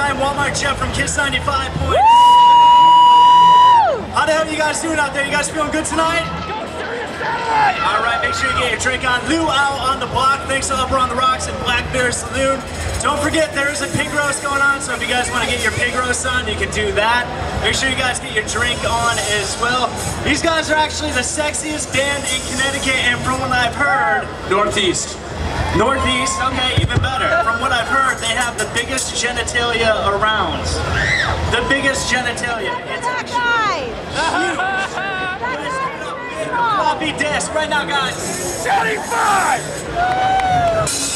I'm Walmart Jeff from Kiss 95 Point. How the hell are you guys doing out there? You guys feeling good tonight? Alright, make sure you get your drink on. Luau on the block. Thanks to Upper on the Rocks and Black Bear Saloon. Don't forget, there is a pig roast going on, so if you guys want to get your pig roast on, you can do that. Make sure you guys get your drink on as well. These guys are actually the sexiest band in Connecticut, and from what I've heard... Northeast. Northeast, okay, even better. From what I've heard, they have the biggest genitalia around. The biggest genitalia. It's actually huge. Floppy disc right now, guys. 75!